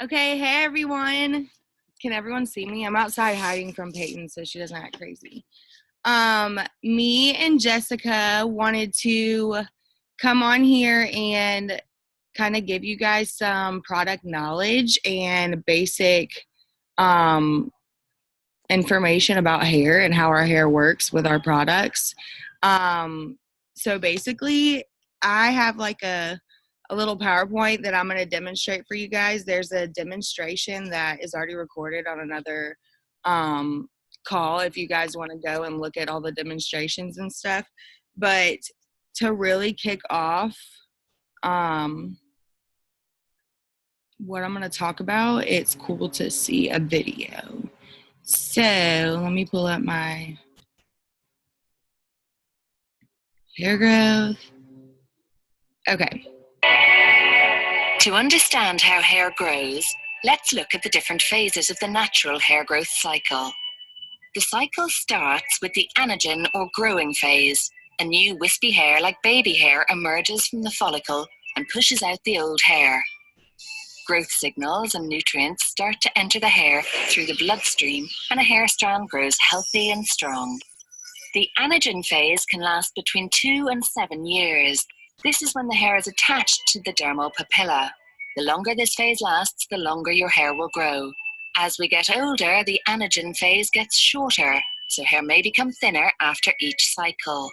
Okay, hey everyone. Can everyone see me? I'm outside hiding from Peyton so she doesn't act crazy. Me and Jessica wanted to come on here and kind of give you guys some product knowledge and basic um, information about hair and how our hair works with our products. So basically, I have like a little PowerPoint that I'm going to demonstrate for you guys. There's a demonstration that is already recorded on another call if you guys want to go and look at all the demonstrations and stuff. But to really kick off what I'm going to talk about, it's cool to see a video. So let me pull up my hair growth. Okay. To understand how hair grows, let's look at the different phases of the natural hair growth cycle. The cycle starts with the anagen or growing phase. A new wispy hair like baby hair emerges from the follicle and pushes out the old hair. Growth signals and nutrients start to enter the hair through the bloodstream and a hair strand grows healthy and strong. The anagen phase can last between 2 and 7 years. This is when the hair is attached to the dermal papilla. The longer this phase lasts, the longer your hair will grow. As we get older, the anagen phase gets shorter, so hair may become thinner after each cycle.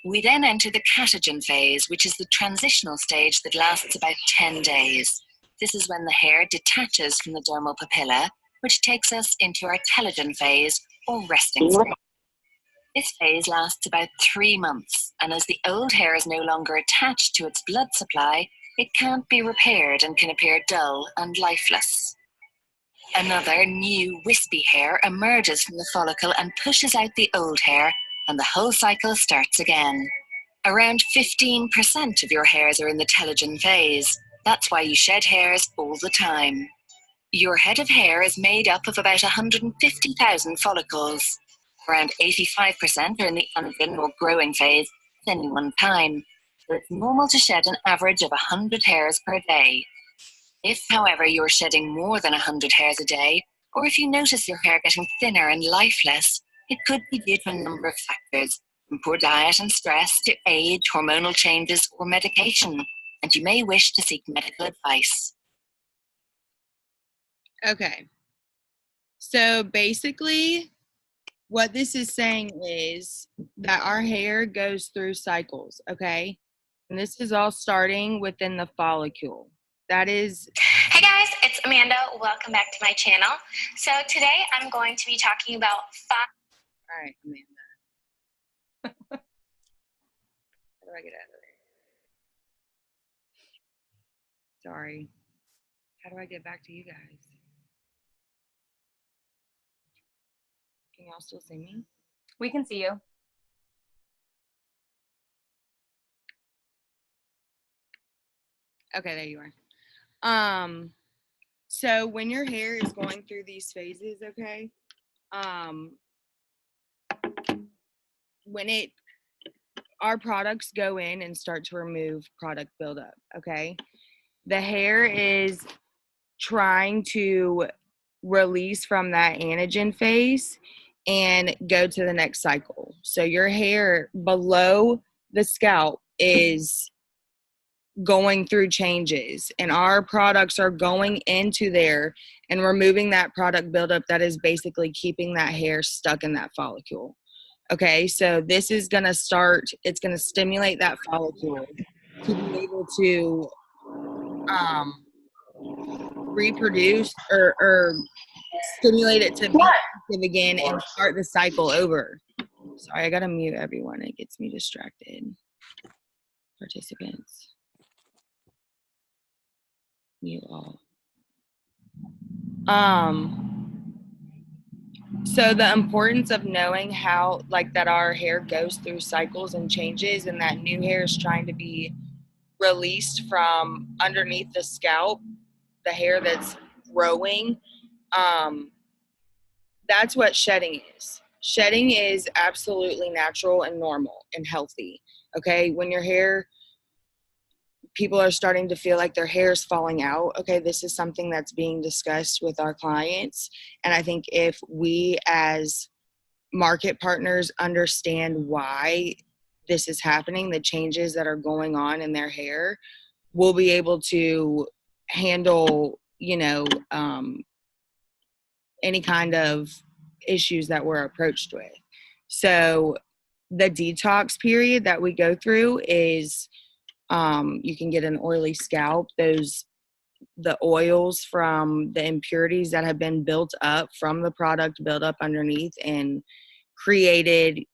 We then enter the catagen phase, which is the transitional stage that lasts about 10 days. This is when the hair detaches from the dermal papilla, which takes us into our telogen phase, or resting stage. This phase lasts about 3 months, and as the old hair is no longer attached to its blood supply, it can't be repaired and can appear dull and lifeless. Another new wispy hair emerges from the follicle and pushes out the old hair, and the whole cycle starts again. Around 15% of your hairs are in the telogen phase. That's why you shed hairs all the time. Your head of hair is made up of about 150,000 follicles. Around 85% are in the anagen or growing phase at any one time. So it's normal to shed an average of 100 hairs per day. If, however, you're shedding more than 100 hairs a day, or if you notice your hair getting thinner and lifeless, it could be due to a number of factors, from poor diet and stress to age, hormonal changes, or medication, and you may wish to seek medical advice. Okay. So basically, what this is saying is that our hair goes through cycles, okay? And this is all starting within the follicle. That is... Hey guys, it's Amanda. Welcome back to my channel. So today I'm going to be talking about 5... All right, Amanda. How do I get out of there? Sorry. How do I get back to you guys? Can y'all still see me? We can see you. Okay, there you are. So when your hair is going through these phases, okay, when our products go in and start to remove product buildup, okay, the hair is trying to release from that anagen phase and go to the next cycle. So your hair below the scalp is going through changes, and our products are going into there and removing that product buildup that is basically keeping that hair stuck in that follicle. Okay, so this is going to start, it's going to stimulate that follicle to be able to reproduce or stimulate it to be active again and start the cycle over. Sorry, I gotta mute everyone. It gets me distracted. Participants. Mute all. So the importance of knowing how, like, that our hair goes through cycles and changes, and that new hair is trying to be released from underneath the scalp, the hair that's growing. That's what shedding is. Shedding is absolutely natural and normal and healthy. Okay, when your hair, people are starting to feel like their hair is falling out. Okay, this is something that's being discussed with our clients. And I think if we as market partners understand why this is happening, the changes that are going on in their hair, we'll be able to handle, any kind of issues that we're approached with. So the detox period that we go through is, you can get an oily scalp. The oils from the impurities that have been built up from the product build up underneath and created,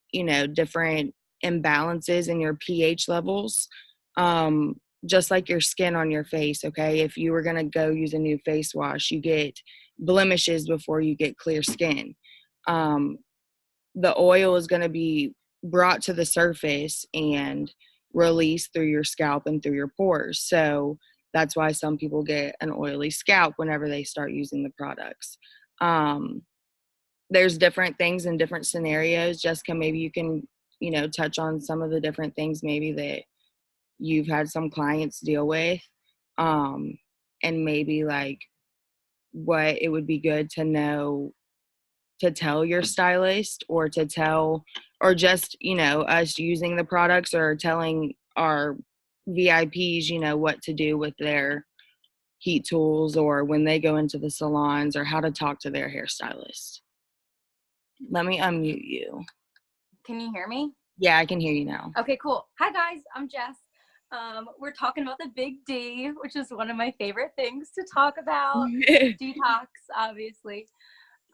different imbalances in your pH levels. Just like your skin on your face, okay? If you were going to go use a new face wash, you get blemishes before you get clear skin. The oil is going to be brought to the surface and released through your scalp and through your pores. So that's why some people get an oily scalp whenever they start using the products. There's different things in different scenarios. Jessica, maybe you can, touch on some of the different things maybe that you've had some clients deal with, and maybe like what it would be good to know to tell your stylist or to tell, or just, us using the products or telling our VIPs, what to do with their heat tools or when they go into the salons or how to talk to their hairstylist. Let me unmute you. Can you hear me? Yeah, I can hear you now. Okay, cool. Hi guys, I'm Jess. We're talking about the big D, which is one of my favorite things to talk about. Detox, obviously.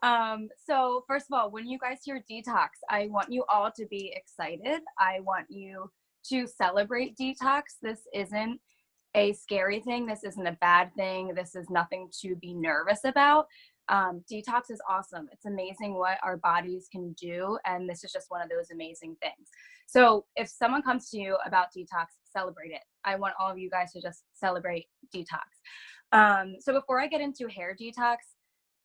So first of all, when you guys hear detox, I want you all to be excited. I want you to celebrate detox. This isn't a scary thing. This isn't a bad thing. This is nothing to be nervous about. Detox is awesome. It's amazing what our bodies can do. And this is just one of those amazing things. So if someone comes to you about detox, celebrate it. I want all of you guys to just celebrate detox. So before I get into hair detox,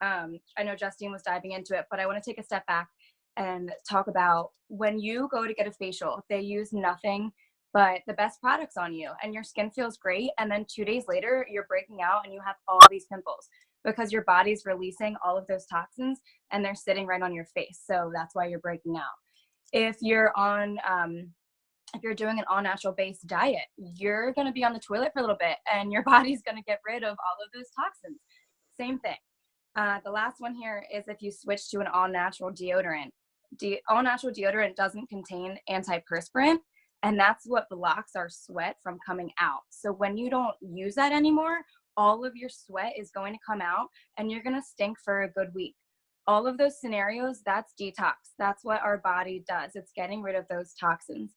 I know Justine was diving into it, but I want to take a step back and talk about when you go to get a facial, they use nothing but the best products on you and your skin feels great. And then 2 days later, you're breaking out and you have all these pimples because your body's releasing all of those toxins and they're sitting right on your face. So that's why you're breaking out. If you're doing an all natural based diet, you're going to be on the toilet for a little bit and your body's going to get rid of all of those toxins. Same thing. The last one here is if you switch to an all natural deodorant. All natural deodorant doesn't contain antiperspirant, and that's what blocks our sweat from coming out. So when you don't use that anymore, all of your sweat is going to come out and you're going to stink for a good week. All of those scenarios, that's detox. That's what our body does. It's getting rid of those toxins.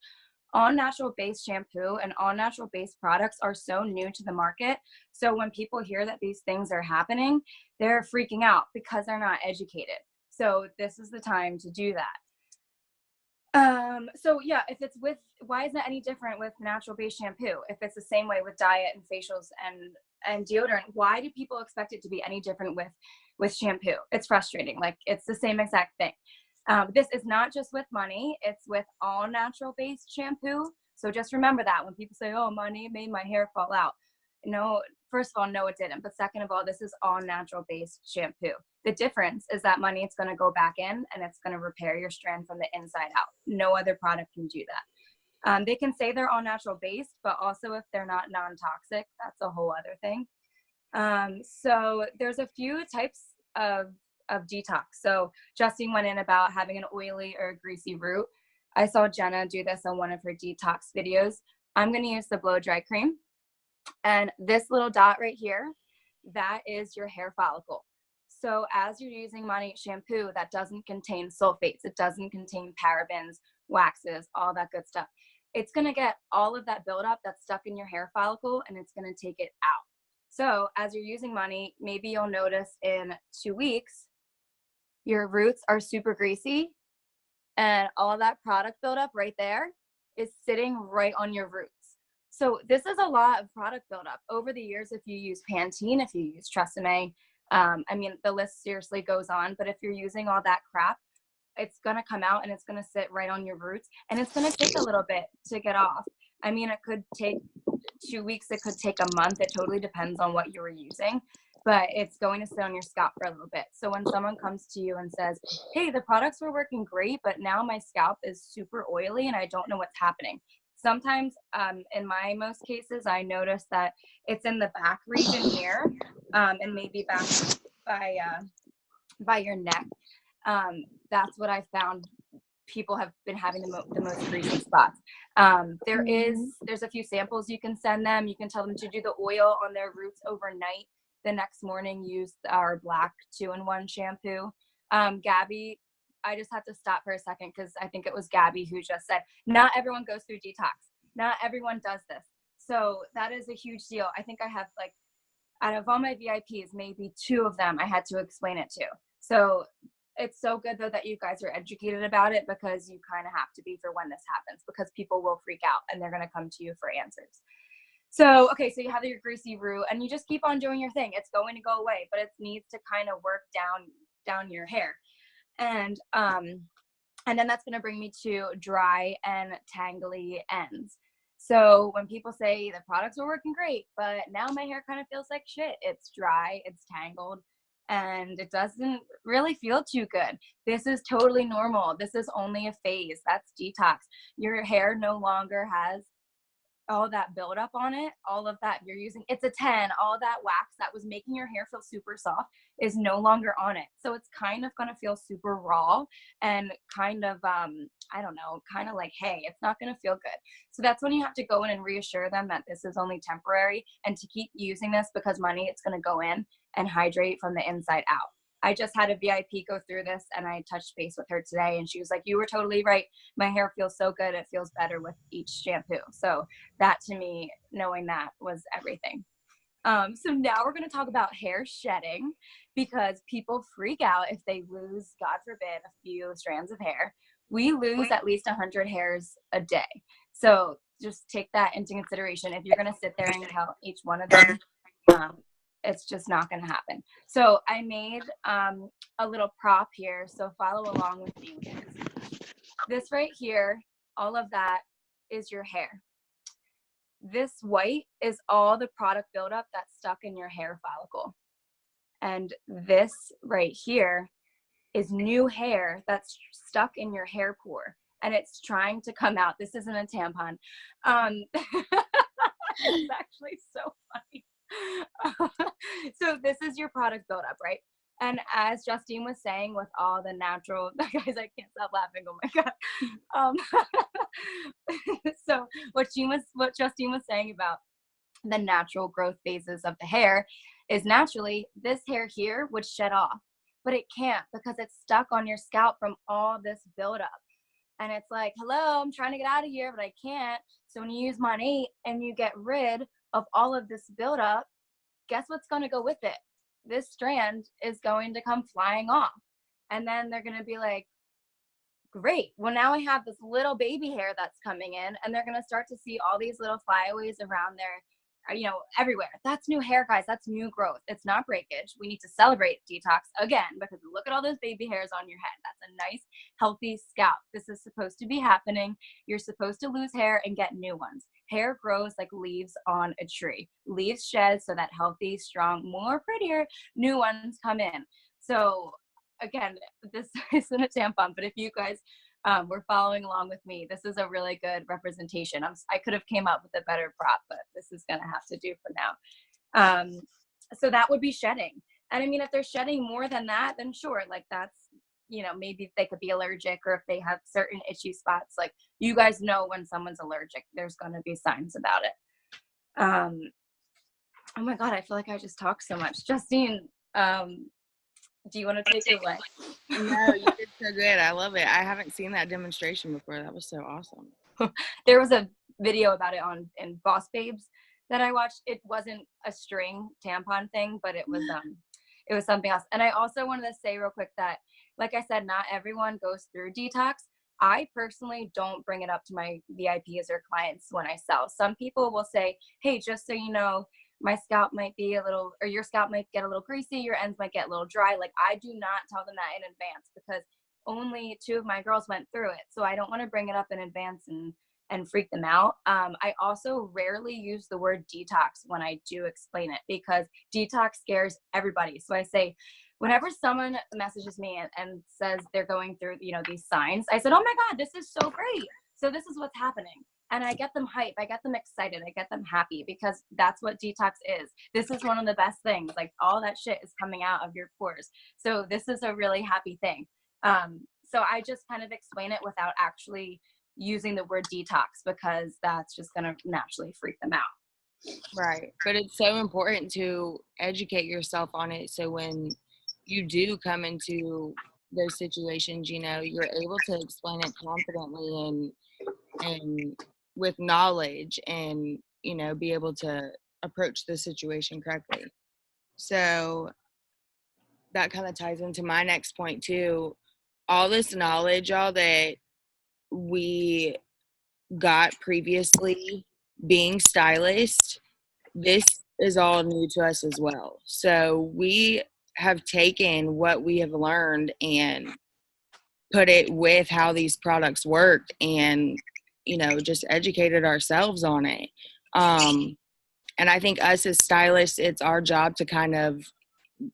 All natural based shampoo and all natural based products are so new to the market. So when people hear that these things are happening, they're freaking out because they're not educated. So this is the time to do that. So yeah, why isn't it any different with natural based shampoo? If it's the same way with diet and facials and deodorant, why do people expect it to be any different with shampoo? It's frustrating. Like it's the same exact thing. This is not just with money, it's with all natural based shampoo. So just remember that when people say, oh, money made my hair fall out. No, first of all, no, it didn't. But second of all, this is all natural based shampoo. The difference is that money, it's going to go back in and it's going to repair your strand from the inside out. No other product can do that. They can say they're all natural based, but also if they're not non-toxic, that's a whole other thing. So there's a few types of detox. So Justine went in about having an oily or greasy root. I saw Jenna do this on one of her detox videos. I'm going to use the blow dry cream. And this little dot right here, that is your hair follicle. So as you're using Money shampoo, that doesn't contain sulfates. It doesn't contain parabens, waxes, all that good stuff. It's going to get all of that buildup that's stuck in your hair follicle and it's going to take it out. So as you're using Money, maybe you'll notice in 2 weeks, your roots are super greasy and all that product buildup right there is sitting right on your roots. So this is a lot of product buildup. Over the years, if you use Pantene, if you use Tresemme, I mean, the list seriously goes on, but if you're using all that crap, it's going to come out and it's going to sit right on your roots and it's going to take a little bit to get off. I mean, it could take 2 weeks, it could take a month. It totally depends on what you were using, but it's going to sit on your scalp for a little bit. So when someone comes to you and says, hey, the products were working great, but now my scalp is super oily and I don't know what's happening. Sometimes in my most cases, I notice that it's in the back region here, and maybe back by your neck. That's what I found people have been having the most greasy spots. There's a few samples you can send them. You can tell them to do the oil on their roots overnight. The next morning, use our black 2-in-1 shampoo. Gabby, I just have to stop for a second because I think it was Gabby who just said, not everyone goes through detox. Not everyone does this. So that is a huge deal. I think I have, like, out of all my VIPs, maybe 2 of them I had to explain it to. So it's so good, though, that you guys are educated about it, because you kind of have to be for when this happens, because people will freak out and they're going to come to you for answers. So, okay, so you have your greasy root and you just keep on doing your thing. It's going to go away, but it needs to kind of work down your hair. And then that's going to bring me to dry and tangly ends. So when people say the products are working great, but now my hair kind of feels like shit, it's dry, it's tangled, and it doesn't really feel too good. This is totally normal. This is only a phase. That's detox. Your hair no longer has all that buildup on it, all of that you're using. It's a 10, all that wax that was making your hair feel super soft is no longer on it. So it's kind of going to feel super raw and kind of, I don't know, kind of like, hey, it's not going to feel good. So that's when you have to go in and reassure them that this is only temporary and to keep using this, because money, it's going to go in and hydrate from the inside out. I just had a VIP go through this and I touched base with her today and she was like, you were totally right. My hair feels so good. It feels better with each shampoo. So that, to me, knowing that was everything. So now we're going to talk about hair shedding, because people freak out if they lose, God forbid, a few strands of hair. We lose at least 100 hairs a day. So just take that into consideration. If you're going to sit there and count each one of them, it's just not going to happen. So I made a little prop here. So follow along with me. This right here, all of that is your hair. This white is all the product buildup that's stuck in your hair follicle. And this right here is new hair that's stuck in your hair pore. And it's trying to come out. This isn't a tampon. It's actually so funny. So this is your product buildup, right? And as Justine was saying, with all the natural, guys, I can't stop laughing. Oh my God. So what Justine was saying about the natural growth phases of the hair is, naturally this hair here would shed off, but it can't, because it's stuck on your scalp from all this buildup. And it's like, hello, I'm trying to get out of here, but I can't. So when you use Monate and you get rid of all of this buildup, guess what's going to go with it? This strand is going to come flying off. And then they're going to be like, great, well, now I have this little baby hair that's coming in, and they're going to start to see all these little flyaways around their, everywhere. That's new hair, guys. That's new growth. It's not breakage. We need to celebrate detox again, because look at all those baby hairs on your head. That's a nice, healthy scalp. This is supposed to be happening. You're supposed to lose hair and get new ones. Hair grows like leaves on a tree. Leaves shed so that healthy, strong, more prettier new ones come in. So again, this isn't a tampon, but if you guys were following along with me, this is a really good representation. I could have came up with a better prop, but this is going to have to do for now. So that would be shedding. And I mean, if they're shedding more than that, then sure, like that's, maybe they could be allergic, or if they have certain itchy spots, like you guys know when someone's allergic, there's going to be signs about it. Oh my God, I feel like I just talked so much. Justine, do you want to take it away? No, you did so good. I love it. I haven't seen that demonstration before. That was so awesome. There was a video about it in Boss Babes that I watched. It wasn't a string tampon thing, but it was something else. And I also wanted to say real quick that, like I said, not everyone goes through detox. I personally don't bring it up to my VIPs or clients when I sell. Some people will say, hey, just so you know, my scalp might be a little, or your scalp might get a little greasy, your ends might get a little dry. Like, I do not tell them that in advance, because only 2 of my girls went through it. So I don't want to bring it up in advance and and freak them out. I also rarely use the word detox when I do explain it, because detox scares everybody. So I say, whenever someone messages me and says they're going through, these signs, I said, oh my God, this is so great. So this is what's happening. And I get them hype. I get them excited. I get them happy, because that's what detox is. This is one of the best things. Like, all that shit is coming out of your pores. So this is a really happy thing. So I just kind of explain it without actually using the word detox, because that's just going to naturally freak them out. Right. But it's so important to educate yourself on it, so when you do come into those situations, you're able to explain it confidently and with knowledge, and be able to approach the situation correctly. So that kind of ties into my next point too. All this knowledge, all that we got previously being stylists, this is all new to us as well. So we have taken what we have learned and put it with how these products work, and just educated ourselves on it. And I think us as stylists, it's our job to kind of,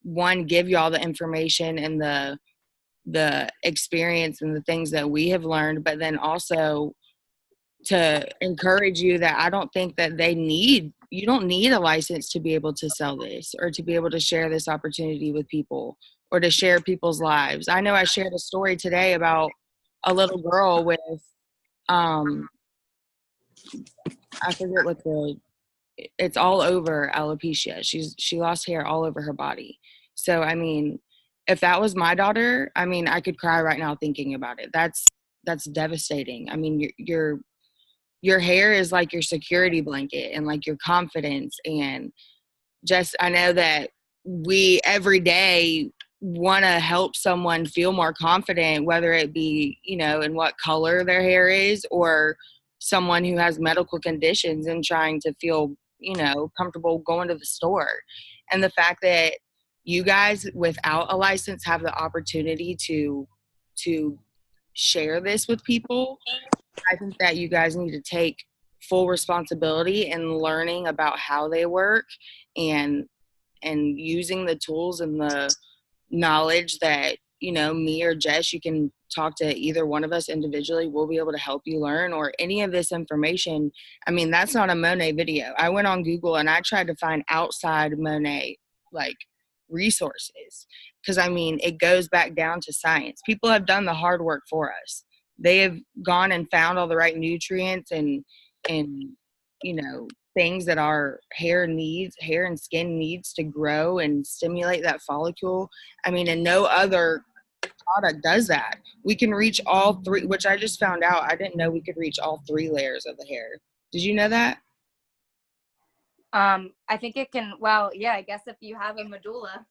one, give y'all the information and the experience and the things that we have learned, but then also to encourage you that I don't think that you don't need a license to be able to sell this, or to be able to share this opportunity with people, or to share people's lives. I know I shared a story today about a little girl with, I forget what it's all over alopecia. She lost hair all over her body. So, I mean, if that was my daughter, I mean, I could cry right now thinking about it. That's devastating. I mean, your hair is like your security blanket and like your confidence. And just, I know that we every day want to help someone feel more confident, whether it be, in what color their hair is, or someone who has medical conditions and trying to feel, comfortable going to the store. And the fact that you guys without a license have the opportunity to share this with people, I think that you guys need to take full responsibility in learning about how they work, and using the tools and the knowledge that, me or Jess, you can talk to either one of us individually. We'll be able to help you learn, or any of this information. I mean, that's not a Monet video. I went on Google and I tried to find outside Monet, like, resources. Because, I mean, it goes back down to science. People have done the hard work for us. They have gone and found all the right nutrients and things that our hair and skin needs to grow and stimulate that follicle. I mean, and no other product does that. We can reach all three, which I just found out. I didn't know we could reach all three layers of the hair. Did you know that? I think it can, well, yeah, I guess if you have a medulla,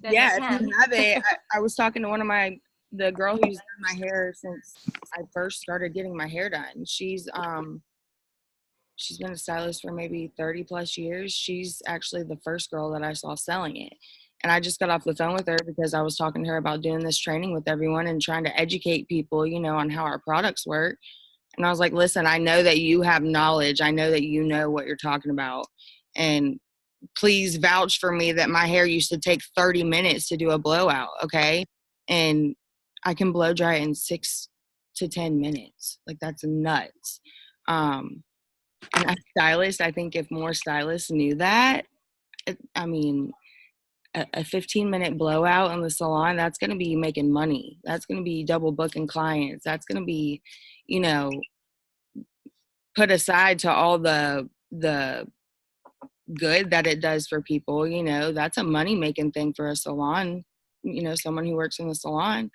then Yeah, it can. if you have it. I was talking to the girl who's done my hair since I first started getting my hair done. She's been a stylist for maybe 30 plus years. She's actually the first girl that I saw selling it. And I just got off the phone with her because I was talking to her about doing this training with everyone and trying to educate people, on how our products work. And I was like, listen, I know that you have knowledge. I know that you know what you're talking about. And please vouch for me that my hair used to take 30 minutes to do a blowout, okay? And I can blow dry in 6 to 10 minutes. Like, that's nuts. And as a stylist, I think if more stylists knew that, I mean, a 15-minute blowout in the salon, that's going to be making money. That's going to be double booking clients. That's going to be, put aside to all the good that it does for people. That's a money-making thing for a salon, someone who works in the salon.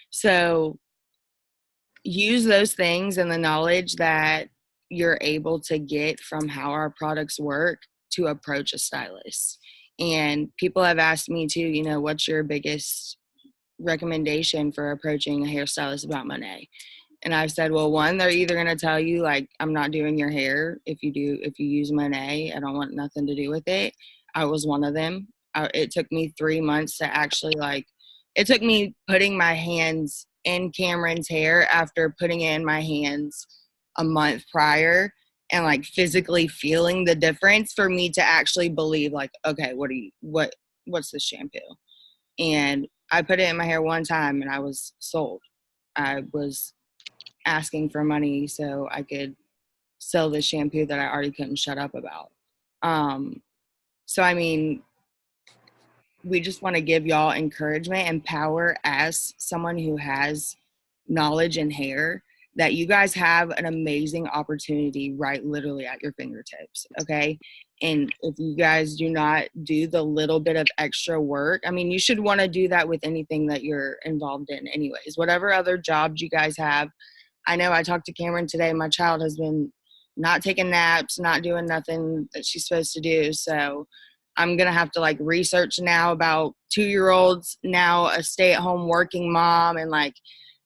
So use those things and the knowledge that you're able to get from how our products work to approach a stylist. And people have asked me too, what's your biggest recommendation for approaching a hairstylist about Monet? And I've said, well, one, they're either going to tell you, like, I'm not doing your hair. If you use Monet, I don't want nothing to do with it. I was one of them. It took me 3 months to actually, it took me putting my hands in Cameron's hair after putting it in my hands a month prior and like physically feeling the difference for me to actually believe like, okay, what's this shampoo? And I put it in my hair one time and I was sold. I was asking for money so I could sell this shampoo that I already couldn't shut up about. So I mean, we just want to give y'all encouragement and power as someone who has knowledge in hair, that you guys have an amazing opportunity right literally at your fingertips, okay? And if you guys do not do the little bit of extra work, I mean, you should want to do that with anything that you're involved in anyways. Whatever other jobs you guys have. I know I talked to Cameron today. My child has been not taking naps, not doing nothing that she's supposed to do. So I'm going to have to like research now about 2-year-olds, now a stay-at-home working mom, and like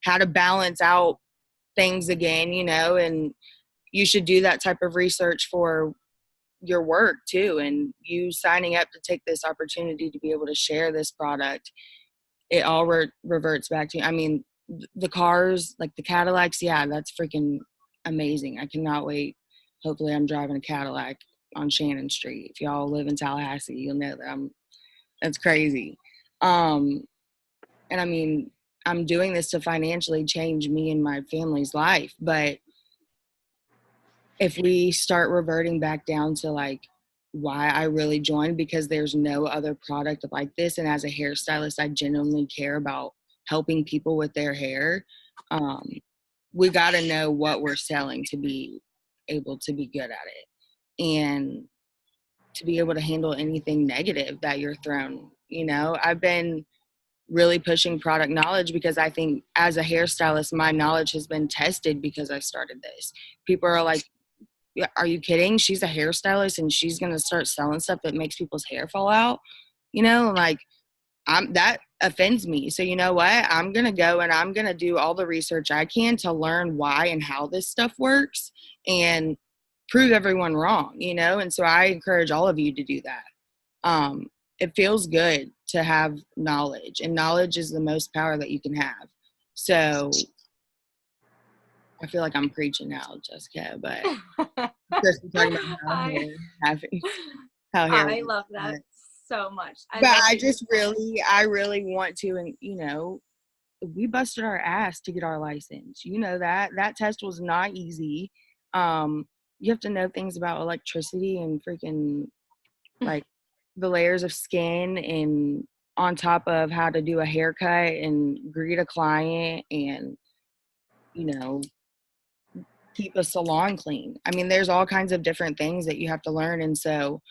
how to balance out things again, you know, and you should do that type of research for your work too. And you signing up to take this opportunity to be able to share this product, it all reverts back to, I mean, the cars, like the Cadillacs, yeah, that's freaking amazing. I cannot wait. Hopefully I'm driving a Cadillac on Shannon Street. If y'all live in Tallahassee, you'll know that that's crazy. And I mean, I'm doing this to financially change me and my family's life. But if we start reverting back down to like why I really joined, because there's no other product like this. And as a hairstylist, I genuinely care about helping people with their hair. We got to know what we're selling to be able to be good at it and to be able to handle anything negative that you're thrown. You know, I've been really pushing product knowledge because I think as a hairstylist, my knowledge has been tested because I started this. People are like, are you kidding? She's a hairstylist and she's going to start selling stuff that makes people's hair fall out. You know, like that offends me. So you know what? I'm going to go and I'm going to do all the research I can to learn why and how this stuff works and prove everyone wrong, you know? And so I encourage all of you to do that. It feels good to have knowledge, and knowledge is the most power that you can have. So I feel like I'm preaching now, Jessica, but just talking about how hair I works. love that so much. I really want to, and you know, we busted our ass to get our license. You know that test was not easy. You have to know things about electricity and freaking like the layers of skin, and on top of how to do a haircut and greet a client and, you know, keep a salon clean. I mean, there's all kinds of different things that you have to learn. And so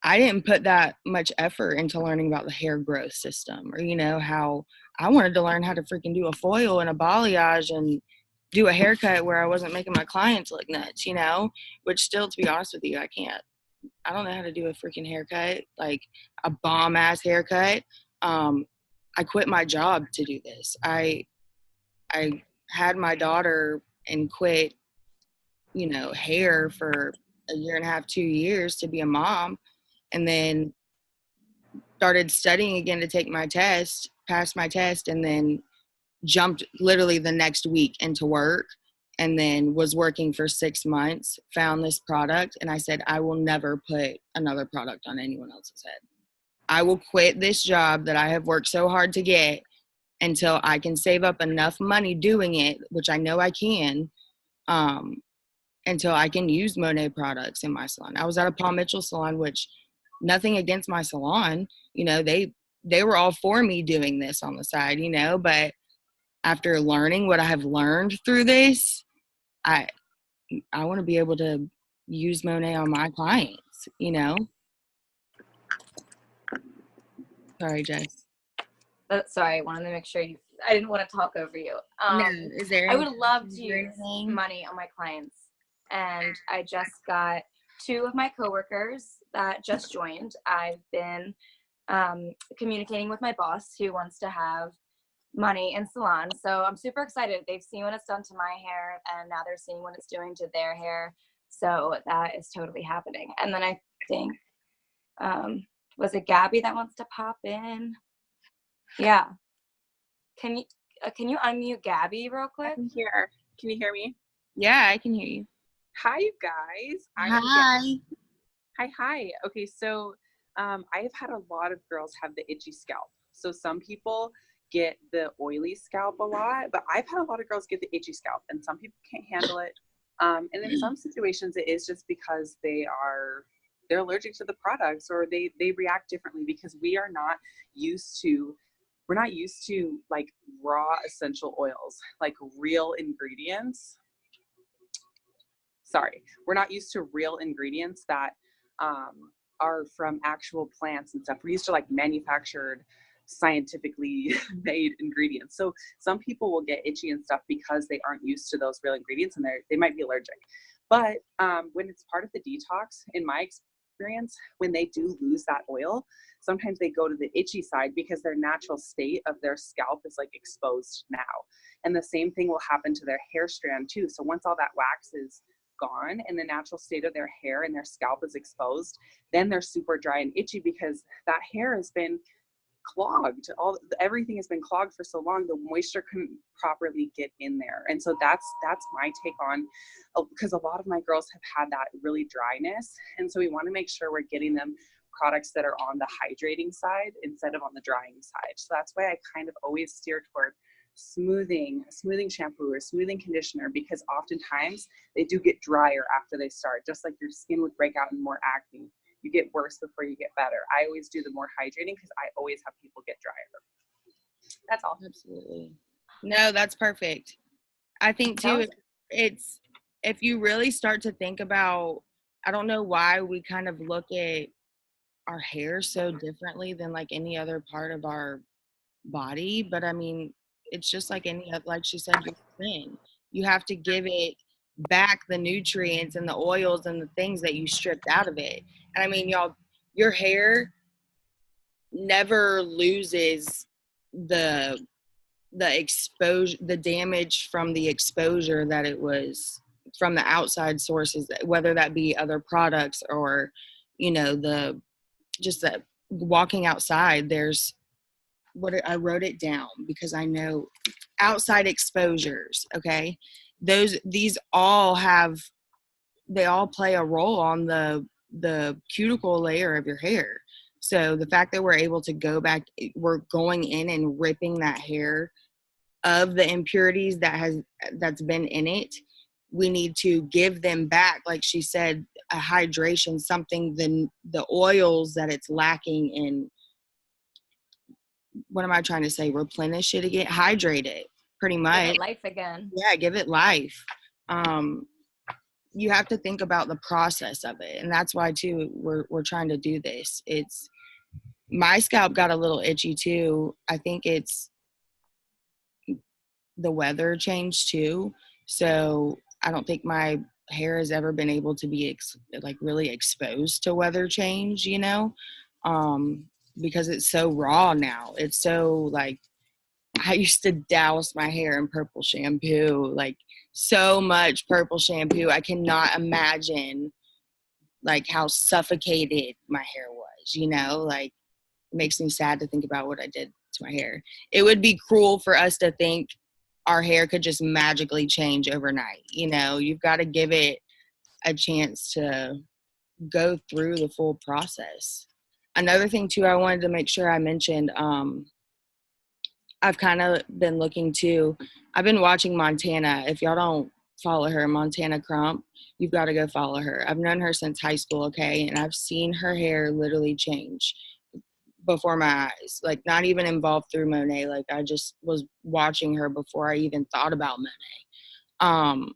I didn't put that much effort into learning about the hair growth system, or, you know, how I wanted to learn how to freaking do a foil and a balayage and do a haircut where I wasn't making my clients look nuts, you know, which still, to be honest with you, I can't. I don't know how to do a freaking haircut, like a bomb ass haircut. I quit my job to do this. I had my daughter and quit, you know, hair for a year and a half, 2 years to be a mom, and then started studying again to take my test, passed my test, and then jumped literally the next week into work, and then was working for 6 months, found this product, and I said, I will never put another product on anyone else's head. I will quit this job that I have worked so hard to get until I can save up enough money doing it, which I know I can, until I can use Monet products in my salon. I was at a Paul Mitchell salon, which nothing against my salon, you know, they were all for me doing this on the side, you know, but after learning what I have learned through this, I want to be able to use Monet on my clients, you know. Sorry, Jess. Sorry, I wanted to make sure I didn't want to talk over you. No, is there I would love to use anything? money on my clients. And I just got 2 of my coworkers that just joined. I've been communicating with my boss who wants to have money in salon. So I'm super excited. They've seen what it's done to my hair, and now they're seeing what it's doing to their hair. So that is totally happening. And then I think, was it Gabby that wants to pop in? Yeah. Can you unmute Gabby real quick? I'm here. Can you hear me? Yeah, I can hear you. Hi, you guys. Hi. Hi. Okay, so I have had a lot of girls have the itchy scalp. So some people get the oily scalp a lot, but I've had a lot of girls get the itchy scalp, and some people can't handle it. And in some situations, it is just because they're allergic to the products, or they react differently because we're not used to like raw essential oils, like real ingredients. Sorry, we're not used to real ingredients that are from actual plants and stuff. We're used to like manufactured, scientifically made ingredients. So some people will get itchy and stuff because they aren't used to those real ingredients, and they might be allergic. But when it's part of the detox, in my experience, when they do lose that oil, sometimes they go to the itchy side because their natural state of their scalp is like exposed now. And the same thing will happen to their hair strand too. So once all that wax is gone and the natural state of their hair and their scalp is exposed, then they're super dry and itchy because that hair has been clogged. Everything has been clogged for so long, the moisture couldn't properly get in there. And so that's my take on, because a lot of my girls have had that really dryness, and so we want to make sure we're getting them products that are on the hydrating side instead of on the drying side. So that's why I kind of always steer toward smoothing shampoo or smoothing conditioner, because oftentimes they do get drier after they start, just like your skin would break out in more acne. You get worse before you get better. I always do the more hydrating because I always have people get drier. That's all. Absolutely. No, that's perfect. I think too, it's if you really start to think about, I don't know why we kind of look at our hair so differently than like any other part of our body, but I mean, it's just like any other, like she said, your skin. You have to give it back the nutrients and the oils and the things that you stripped out of it. And I mean, y'all, your hair never loses the exposure, the damage from the exposure that it was from the outside sources, whether that be other products or, you know, the just that walking outside. There's what I wrote it down because I know outside exposures. Okay, these all have, they all play a role on the cuticle layer of your hair. So the fact that we're able to go back, we're going in and ripping that hair of the impurities that's been in it, we need to give them back, like she said, a hydration, something, the oils that it's lacking in. What am I trying to say? Replenish it again, hydrate it, pretty much. Give it life again. Yeah, give it life. You have to think about the process of it, and that's why too we're trying to do this. It's my scalp got a little itchy too. I think it's the weather changed too. So I don't think my hair has ever been able to be like really exposed to weather change, you know, because it's so raw now. It's so like, I used to douse my hair in purple shampoo, like so much purple shampoo. I cannot imagine like how suffocated my hair was, you know, like it makes me sad to think about what I did to my hair. It would be cruel for us to think our hair could just magically change overnight. You know, you've got to give it a chance to go through the full process. Another thing too, I wanted to make sure I mentioned, I've kind of been looking to, I've been watching Montana. If y'all don't follow her, Montana Crump, you've got to go follow her. I've known her since high school, okay? And I've seen her hair literally change before my eyes, like not even involved through Monet. Like I just was watching her before I even thought about Monet.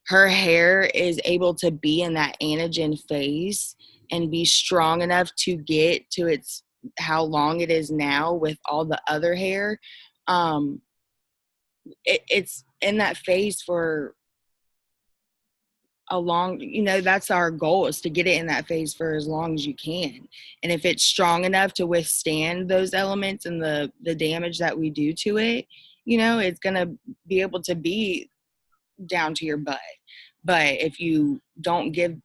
Her hair is able to be in that anagen phase and be strong enough to get to its how long it is now with all the other hair. It's in that phase for a long, you know, that's our goal, is to get it in that phase for as long as you can. And if it's strong enough to withstand those elements and the damage that we do to it, you know, it's going to be able to be down to your butt. But if you don't give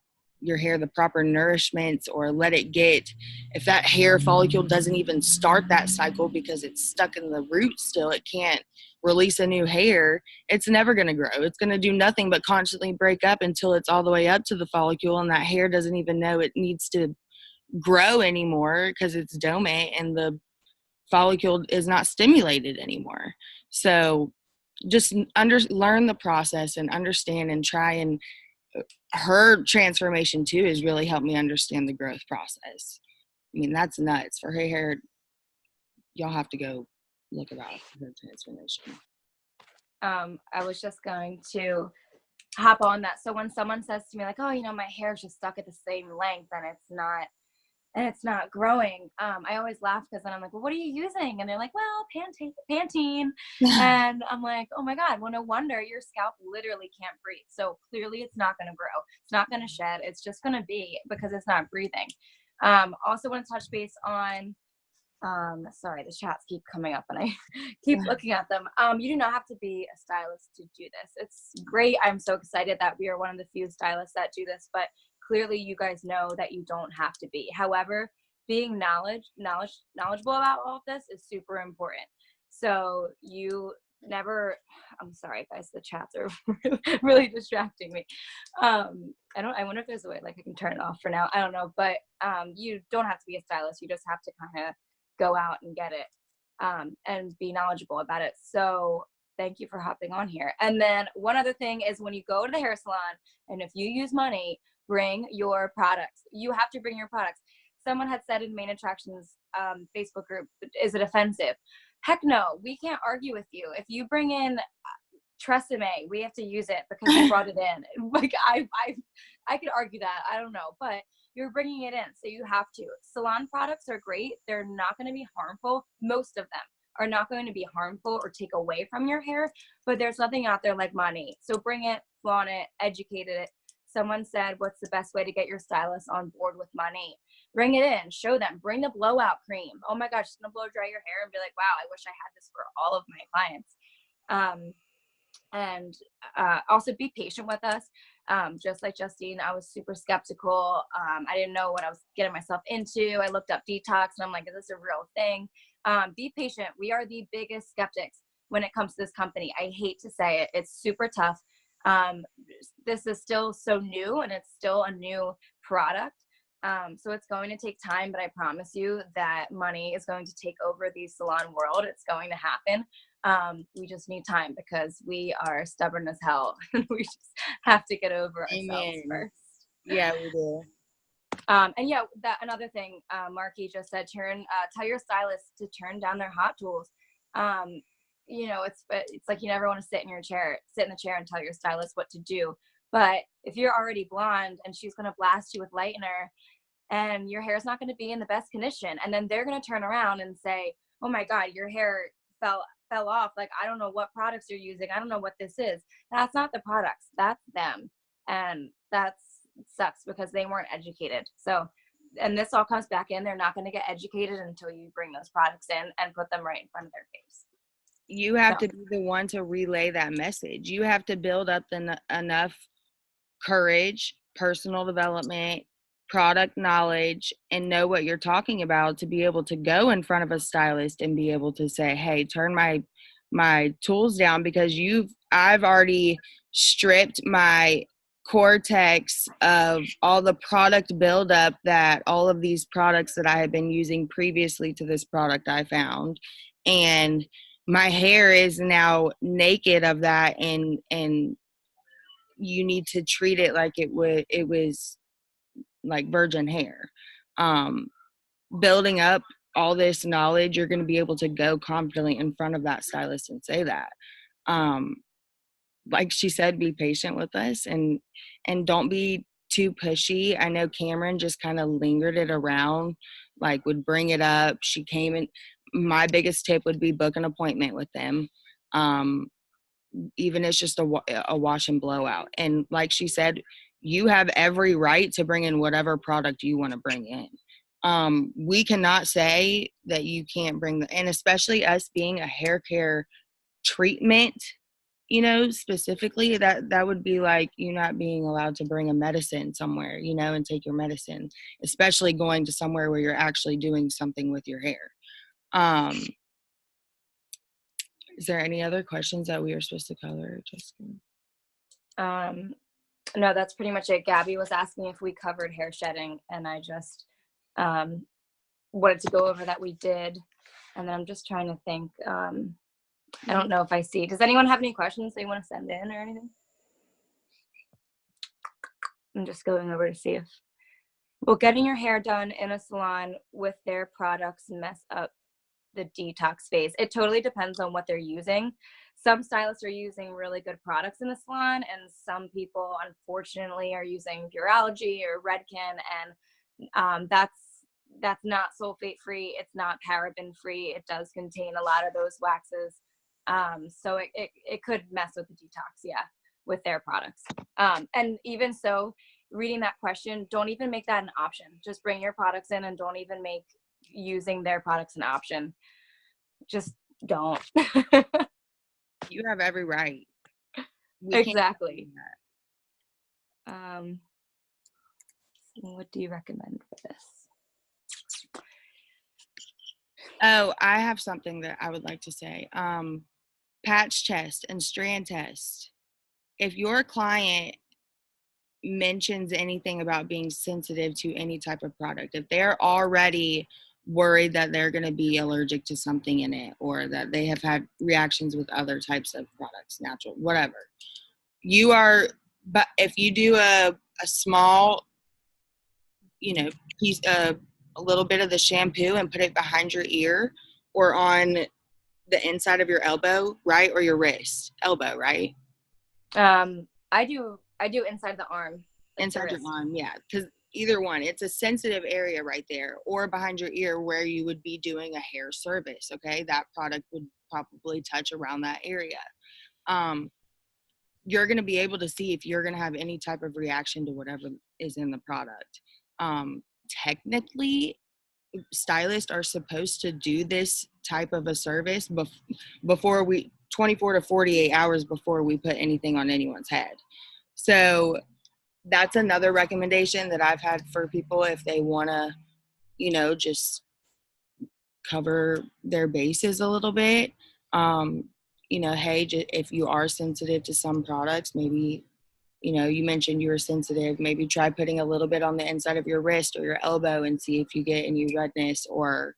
your hair the proper nourishments, or let it get, if that hair follicle doesn't even start that cycle because it's stuck in the root still, it can't release a new hair, it's never going to grow. It's going to do nothing but constantly break up until it's all the way up to the follicle, and that hair doesn't even know it needs to grow anymore because it's dormant and the follicle is not stimulated anymore. So just learn the process and understand and try. And her transformation too has really helped me understand the growth process. I mean, that's nuts. For her hair, y'all have to go look about her transformation. I was just going to hop on that. So when someone says to me like, oh, my hair is just stuck at the same length and it's not growing, I always laugh because then I'm like, well, what are you using? And they're like, well, Pantene. And I'm like, oh my God, well, no wonder your scalp literally can't breathe. So clearly it's not going to grow. It's not going to shed. It's just going to be because it's not breathing. Also want to touch base on, sorry, the chats keep coming up and I keep looking at them. You do not have to be a stylist to do this. It's great. I'm so excited that we are one of the few stylists that do this, but clearly you guys know that you don't have to be. However, being knowledgeable about all of this is super important. So you never, I'm sorry guys, the chats are really distracting me. I wonder if there's a way like I can turn it off for now. I don't know, but you don't have to be a stylist. You just have to kind of go out and get it and be knowledgeable about it. So thank you for hopping on here. And then one other thing is when you go to the hair salon and if you use money, bring your products. You have to bring your products. Someone had said in Main Attractions Facebook group, is it offensive? Heck no, we can't argue with you. If you bring in Tresemme, we have to use it because you brought it in. Like I could argue that, I don't know, but you're bringing it in, so you have to. Salon products are great. They're not going to be harmful. Most of them are not going to be harmful or take away from your hair, but there's nothing out there like money. So bring it, flaunt it, educate it. Someone said, what's the best way to get your stylist on board with money? Bring it in, show them, bring the blowout cream. Oh my gosh, it's gonna blow dry your hair and be like, wow, I wish I had this for all of my clients. Also be patient with us. Just like Justine, I was super skeptical. I didn't know what I was getting myself into. I looked up detox and I'm like, is this a real thing? Be patient. We are the biggest skeptics when it comes to this company. I hate to say it. It's super tough. This is still so new and it's still a new product. So it's going to take time, but I promise you that money is going to take over the salon world. It's going to happen. We just need time because we are stubborn as hell. We just have to get over ourselves first. Yeah, we do. And yeah, that another thing, Marky just said, tell your stylist to turn down their hot tools. It's like you never want to sit in the chair and tell your stylist what to do. But if you're already blonde and she's going to blast you with lightener and your hair is not going to be in the best condition, and then they're going to turn around and say, oh my God, your hair fell off. Like, I don't know what products you're using. I don't know what this is. That's not the products. That's them. And that sucks because they weren't educated. So, and this all comes back in. They're not going to get educated until you bring those products in and put them right in front of their face. You have to be the one to relay that message. You have to build up enough courage, personal development, product knowledge, and know what you're talking about to be able to go in front of a stylist and be able to say, hey, turn my tools down because I've already stripped my cortex of all the product buildup that all of these products that I had been using previously to this product I found. And my hair is now naked of that, and you need to treat it like it was like virgin hair. Building up all this knowledge, you're going to be able to go confidently in front of that stylist and say that. Like she said, be patient with us and don't be too pushy. I know Cameron just kind of lingered it around, like would bring it up. She came in. My biggest tip would be book an appointment with them. Even it's just a wash and blowout. And like she said, you have every right to bring in whatever product you want to bring in. We cannot say that you can't bring and especially us being a hair care treatment, specifically that would be like you not being allowed to bring a medicine somewhere, and take your medicine, especially going to somewhere where you're actually doing something with your hair. Is there any other questions that we are supposed to color, Jessica? No, that's pretty much it. Gabby was asking if we covered hair shedding, and I just wanted to go over that we did. And then I'm just trying to think. I don't know if I see. Does anyone have any questions they want to send in or anything? I'm just going over to see if, well, getting your hair done in a salon with their products mess up the detox phase. It totally depends on what they're using. Some stylists are using really good products in the salon, and some people, unfortunately, are using Purology or Redken, and that's not sulfate free. It's not paraben free. It does contain a lot of those waxes. So it could mess with the detox, with their products. And even so, reading that question, don't even make that an option. Just bring your products in and don't even make using their products an option. Just don't. You have every right. Exactly. What do you recommend for this? Oh, I have something that I would like to say. Patch test and strand test. If your client mentions anything about being sensitive to any type of product, if they're already worried that they're going to be allergic to something in it, or that they have had reactions with other types of products, natural, whatever, but if you do a small, piece, a little bit of the shampoo and put it behind your ear or on the inside of your elbow, right? Or your wrist, elbow, right? I do inside the arm. Inside your arm, yeah. Because either one, it's a sensitive area right there, or behind your ear where you would be doing a hair service, okay? That product would probably touch around that area. You're going to be able to see if you're going to have any type of reaction to whatever is in the product. Technically, stylists are supposed to do this type of a service before 24 to 48 hours before we put anything on anyone's head. So that's another recommendation that I've had for people if they want to, just cover their bases a little bit. Hey, if you are sensitive to some products, maybe, you mentioned you were sensitive, maybe try putting a little bit on the inside of your wrist or your elbow and see if you get any redness or,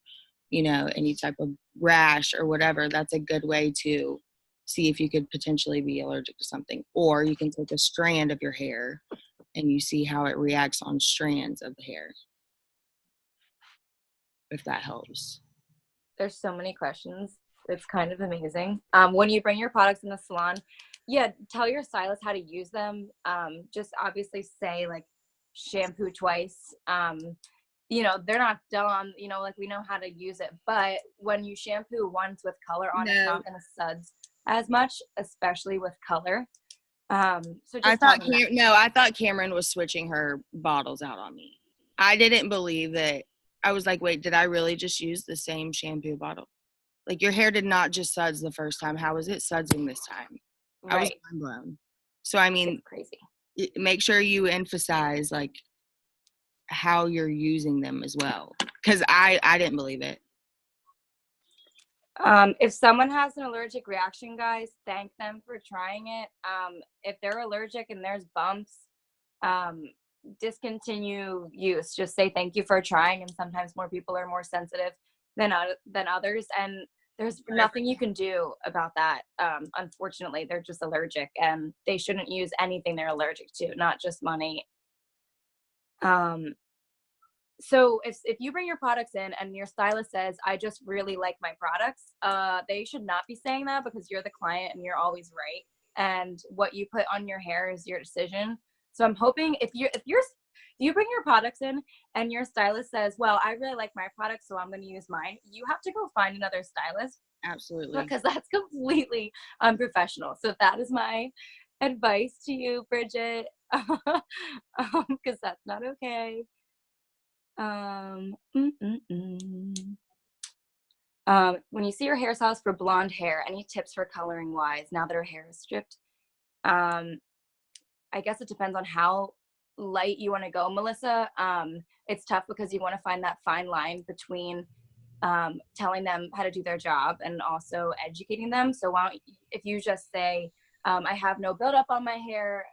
any type of rash or whatever. That's a good way to see if you could potentially be allergic to something. Or you can take a strand of your hair and you see how it reacts on strands of the hair, if that helps. There's so many questions. It's kind of amazing. When you bring your products in the salon, tell your stylist how to use them. Just obviously say like shampoo twice. They're not dumb, like we know how to use it. But when you shampoo once with color on, it's not going to suds as much, especially with color. So just I thought Cameron was switching her bottles out on me. I didn't believe that. I was like, wait, did I really just use the same shampoo bottle? Like, your hair did not just suds the first time. How is it sudsing this time? Right. I was mind blown. So, I mean, it's crazy. Make sure you emphasize, like, how you're using them as well. Because I didn't believe it. If someone has an allergic reaction, guys, thank them for trying it. If they're allergic and there's bumps, discontinue use. Just say thank you for trying, and sometimes more people are more sensitive than others, and there's nothing you can do about that. Unfortunately, they're just allergic, and they shouldn't use anything they're allergic to, not just money. So if you bring your products in and your stylist says, I just really like my products, they should not be saying that, because you're the client and you're always right. And what you put on your hair is your decision. So I'm hoping if you bring your products in and your stylist says, well, I really like my products, so I'm going to use mine, you have to go find another stylist. Absolutely. Because that's completely unprofessional. So that is my advice to you, Bridget, because that's not okay. When you see your hairstyles for blonde hair, any tips for coloring wise now that her hair is stripped? I guess it depends on how light you want to go, Melissa. It's tough because you want to find that fine line between telling them how to do their job and also educating them. So why don't, if you just say, I have no buildup on my hair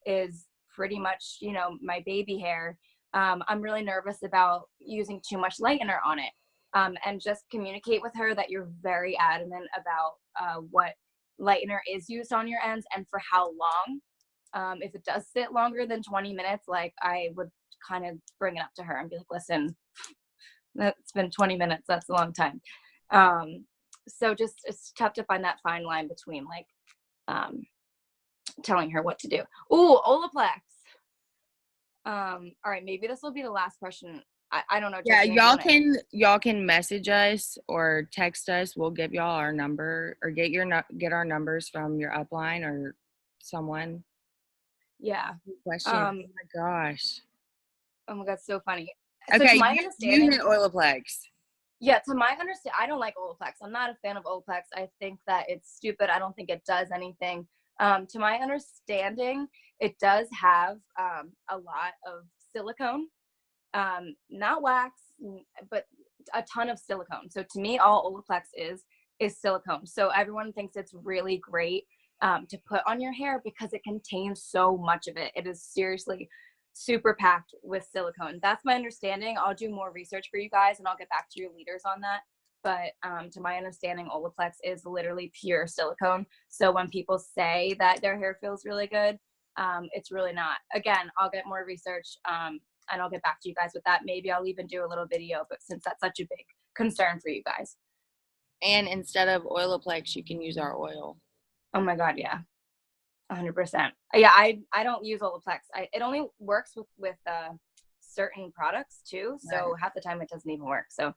is pretty much, you know, my baby hair. I'm really nervous about using too much lightener on it. And just communicate with her that you're very adamant about what lightener is used on your ends and for how long. If it does sit longer than 20 minutes, like I would kind of bring it up to her and be like, listen, that's been 20 minutes. That's a long time. So just, it's tough to find that fine line between like telling her what to do. Ooh, Olaplex. All right, maybe this will be the last question. I don't know. Yeah, Justine, y'all can message us or text us. We'll give y'all our number or get our numbers from your upline or someone. Yeah. Question. Oh my gosh. Oh my god, so funny. Okay, so to my you understanding, hit Olaplex. Yeah, to my understanding, I don't like Olaplex. I'm not a fan of Olaplex. I think that it's stupid. I don't think it does anything. To my understanding, it does have a lot of silicone, not wax, but a ton of silicone. So to me, all Olaplex is silicone. So everyone thinks it's really great to put on your hair because it contains so much of it. It is seriously super packed with silicone. That's my understanding. I'll do more research for you guys and I'll get back to your leaders on that. But to my understanding, Olaplex is literally pure silicone. So when people say that their hair feels really good, it's really not. Again, I'll get more research and I'll get back to you guys with that. Maybe I'll even do a little video, but since that's such a big concern for you guys. And instead of Olaplex, you can use our oil. Oh my God, yeah. 100%. Yeah, I don't use Olaplex. It only works with certain products too. So half the time it doesn't even work. So,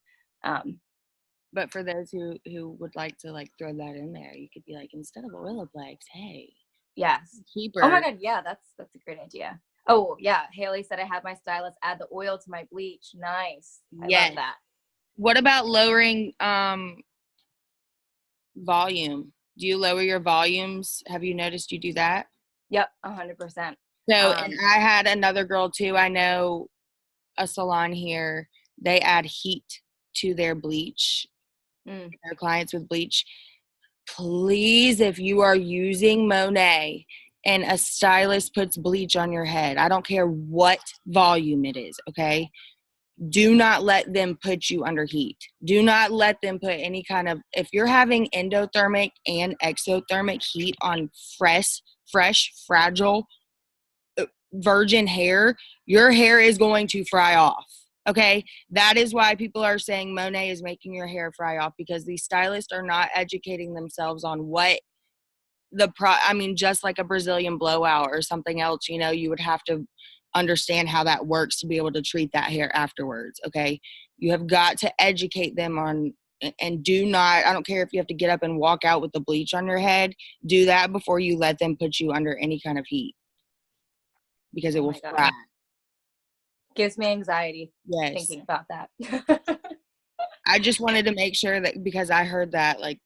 but for those who would like to like throw that in there, you could be like, instead of Olaplex, hey, yes, cheaper. Oh my God, yeah, that's a great idea. Oh yeah, Haley said I had my stylist add the oil to my bleach. Nice. I love that. What about lowering volume? Do you lower your volumes? Have you noticed you do that? Yep, 100%. So, and I had another girl too. I know a salon here. They add heat to their bleach. Their clients with bleach. Please, if you are using Monet and a stylist puts bleach on your head, I don't care what volume it is, okay? Do not let them put you under heat. Do not let them put any kind of, if you're having endothermic and exothermic heat on fresh, fragile, virgin hair, your hair is going to fry off. Okay, that is why people are saying Monet is making your hair fry off, because these stylists are not educating themselves on what just like a Brazilian blowout or something else, you know, you would have to understand how that works to be able to treat that hair afterwards. Okay, you have got to educate them on, and do not, I don't care if you have to get up and walk out with the bleach on your head, do that before you let them put you under any kind of heat, because it will fry. Gives me anxiety thinking about that. I just wanted to make sure that, because I heard that like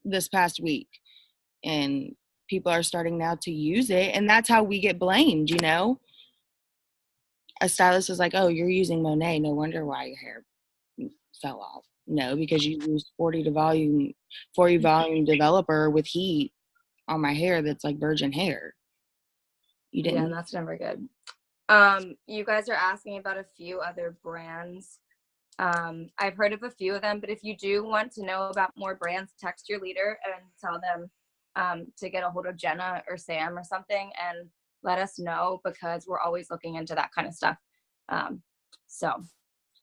this past week, and people are starting now to use it, and that's how we get blamed, you know? A stylist is like, oh, you're using Monet, no wonder why your hair fell off. No, because you used 40 volume developer with heat on my hair that's like virgin hair. You didn't. Yeah, that's never good. You guys are asking about a few other brands. I've heard of a few of them, but if you do want to know about more brands, text your leader and tell them to get a hold of Jenna or Sam or something and let us know, because we're always looking into that kind of stuff. So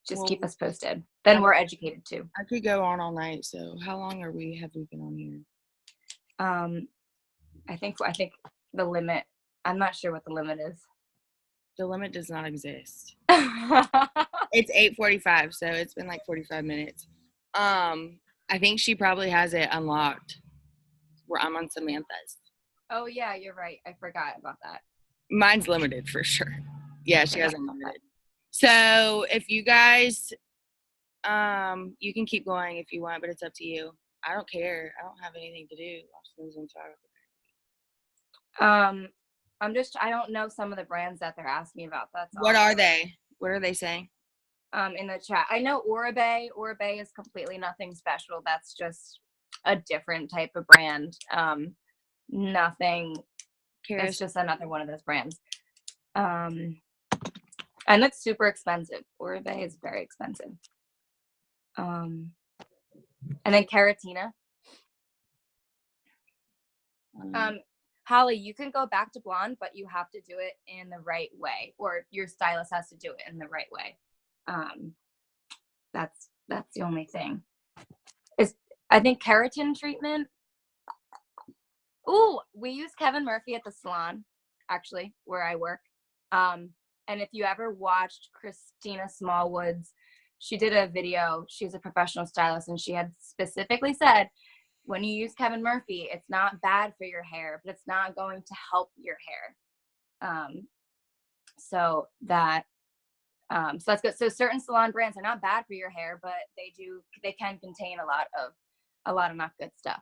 just keep us posted. Then we're educated too. I could go on all night. So how long have we been on here? I think the limit, I'm not sure what the limit is. The limit does not exist. It's 8:45, so it's been like 45 minutes. I think she probably has it unlocked where I'm on Samantha's. Oh yeah, you're right. I forgot about that. Mine's limited for sure. Yeah, she has unlimited. So if you guys You can keep going if you want, but it's up to you. I don't care. I don't have anything to do. Austin's inside with I don't know some of the brands that they're asking me about. That's What all. are they? What are they saying? In the chat, I know Oribe. Oribe is completely nothing special. That's just a different type of brand. Nothing. It's just another one of those brands. And it's super expensive. Oribe is very expensive. And then Keratina. Holly, you can go back to blonde, but you have to do it in the right way, or your stylist has to do it in the right way. That's the only thing. I think keratin treatment. Ooh, we use Kevin Murphy at the salon, actually, where I work. And if you ever watched Christina Smallwood's, she did a video. She's a professional stylist, and she had specifically said, when you use Kevin Murphy, it's not bad for your hair, but it's not going to help your hair. So that's good. So certain salon brands are not bad for your hair, but they can contain a lot of not good stuff.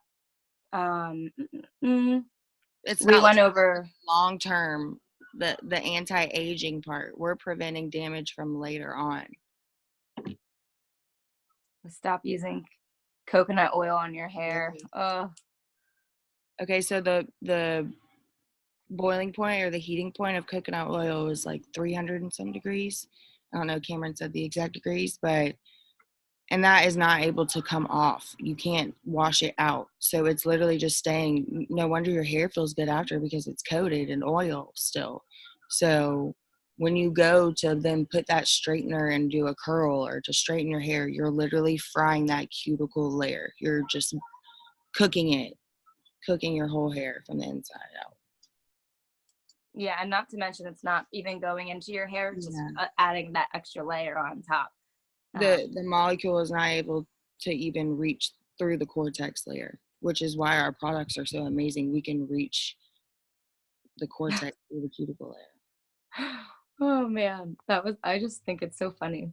We went over long term, the anti-aging part. We're preventing damage from later on. Stop using coconut oil on your hair. Okay, so the boiling point or the heating point of coconut oil is like 300 and some degrees. I don't know, Cameron said the exact degrees, and that is not able to come off. You can't wash it out. So it's literally just staying. No wonder your hair feels good after, because it's coated in oil still. So when you go to then put that straightener and do a curl or to straighten your hair, you're literally frying that cuticle layer. You're just cooking your whole hair from the inside out. Yeah, and not to mention it's not even going into your hair, just adding that extra layer on top. The molecule is not able to even reach through the cortex layer, which is why our products are so amazing. We can reach the cortex through the cuticle layer. Oh man, I just think it's so funny.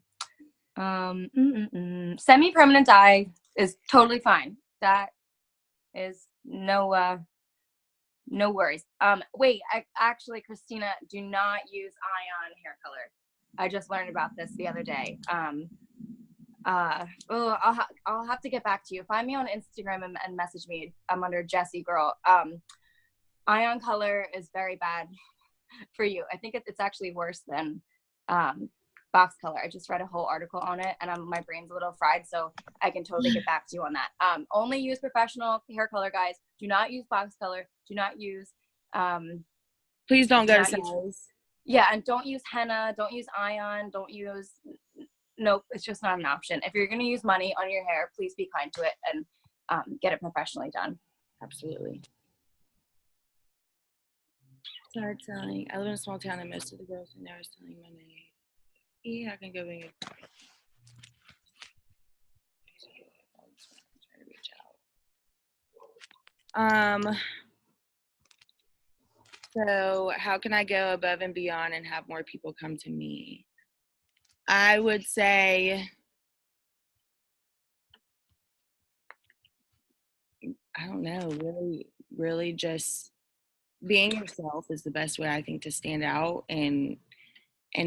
Semi-permanent dye is totally fine. That is no worries. Wait, actually, Christina, do not use ion hair color. I just learned about this the other day. I'll have to get back to you. Find me on Instagram and message me. I'm under Jessi Girl. Ion color is very bad for you. I think it's actually worse than box color. I just read a whole article on it, and my brain's a little fried, so I can totally get back to you on that. Only use professional hair color, guys. Do not use box color. Do not use please don't go to size. Yeah, and don't use henna, don't use ion, nope, it's just not an option. If you're going to use money on your hair, please be kind to it and get it professionally done. Absolutely. It's hard telling. I live in a small town, and most of the girls I know are selling money. Yeah, I can go in. Trying to reach out. So how can I go above and beyond and have more people come to me? I would say, I don't know, really just being yourself is the best way, I think, to stand out, and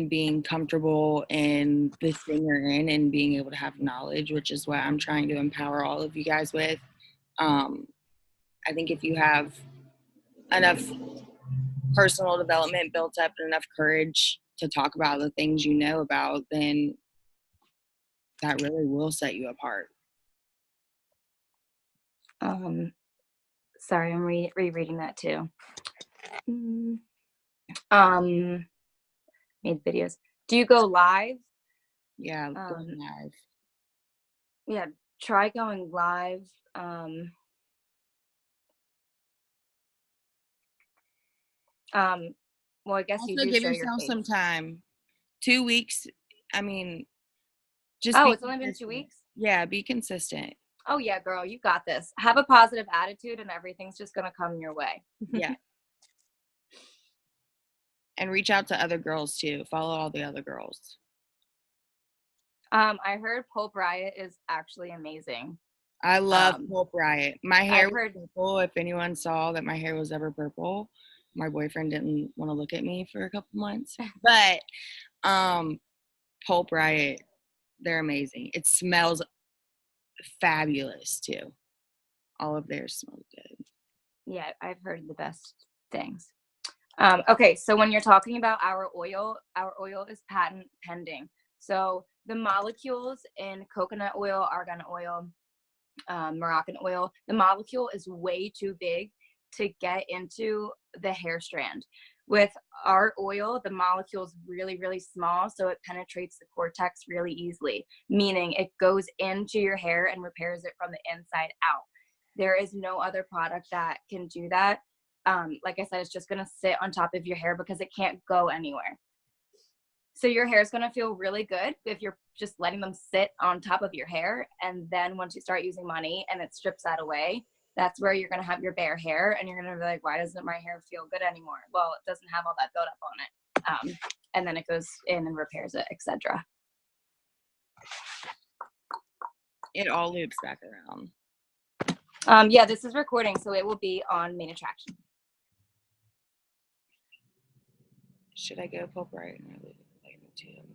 being comfortable in the thing you're in and being able to have knowledge, which is what I'm trying to empower all of you guys with. I think if you have enough personal development built up and enough courage to talk about the things you know about, then that really will set you apart. Sorry, I'm rereading that too. Made videos. Do you go live? Yeah, going live. Yeah, try going live. Well, I guess also you do give show yourself your face. some time. 2 weeks. I mean, just it's only been 2 weeks? Yeah, be consistent. Oh yeah, girl, you got this. Have a positive attitude and everything's just gonna come your way. Yeah. And reach out to other girls too. Follow all the other girls. I heard Pulp Riot is actually amazing. I love Pulp Riot. My hair I've was heard purple. If anyone saw that my hair was ever purple, my boyfriend didn't want to look at me for a couple months. But Pulp Riot, they're amazing. It smells fabulous too. All of theirs smell good. yeah, I've heard the best things. Okay, so when you're talking about our oil is patent pending. So the molecules in coconut oil, argan oil, Moroccan oil, the molecule is way too big to get into the hair strand. With our oil, the molecule is really, really small, so it penetrates the cortex really easily, meaning it goes into your hair and repairs it from the inside out. There is no other product that can do that. Like I said, it's just going to sit on top of your hair because it can't go anywhere. So your hair is going to feel really good if you're just letting them sit on top of your hair. And then once you start using money and it strips that away, that's where you're going to have your bare hair and you're going to be like, why doesn't my hair feel good anymore? Well, it doesn't have all that buildup on it. And then it goes in and repairs it, etc. It all loops back around. Yeah, this is recording, so it will be on main attraction. Should I go Pulp Riot or leave it later too? I'm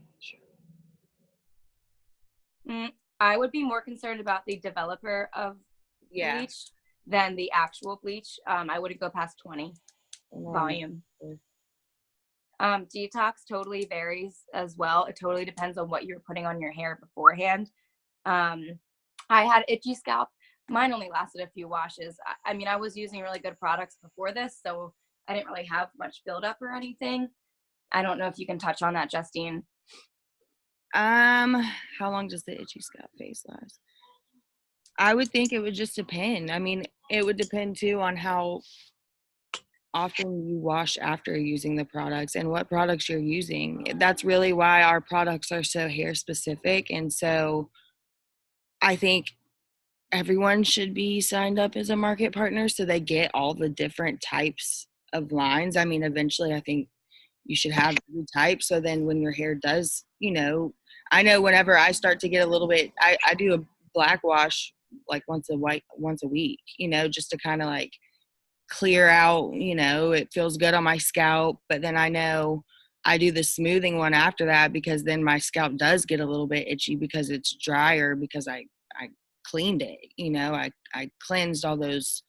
not sure. I would be more concerned about the developer of bleach than the actual bleach. I wouldn't go past 20 volume. Detox totally varies as well. It totally depends on what you're putting on your hair beforehand. I had itchy scalp. Mine only lasted a few washes. I mean, I was using really good products before this, so I didn't really have much buildup or anything. I don't know if you can touch on that, Justine. How long does the itchy scalp phase last? I would think it would just depend. I mean, it would depend too on how often you wash after using the products and what products you're using. That's really why our products are so hair specific. And so I think everyone should be signed up as a market partner so they get all the different types of lines. I mean, eventually I think you should have 3 types. So then when your hair does, I know whenever I start to get a little bit, I do a black wash like once a week, just to kind of like clear out, it feels good on my scalp. But then I know I do the smoothing one after that because then my scalp does get a little bit itchy because it's drier because I cleaned it, I cleansed all those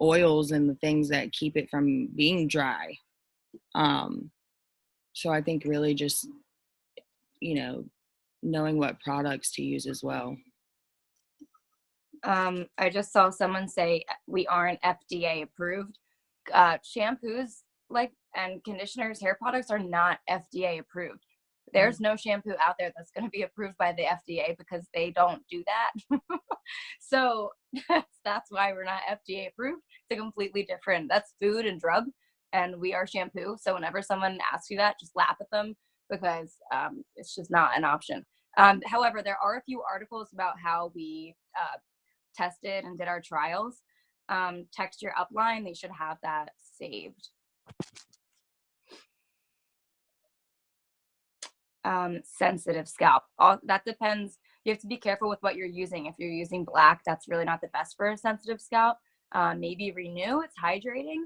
oils and the things that keep it from being dry. So I think really just, knowing what products to use as well. I just saw someone say we aren't FDA approved. Shampoos and conditioners, hair products are not FDA approved. There's no shampoo out there that's going to be approved by the FDA because they don't do that. So that's why we're not FDA approved. It's a completely different, that's food and drug, and we are shampoo. So whenever someone asks you that, just laugh at them because it's just not an option. However, there are a few articles about how we tested and did our trials. Texture Upline, they should have that saved. Sensitive scalp. That depends. You have to be careful with what you're using. If you're using black, that's really not the best for a sensitive scalp. Maybe Renew, it's hydrating.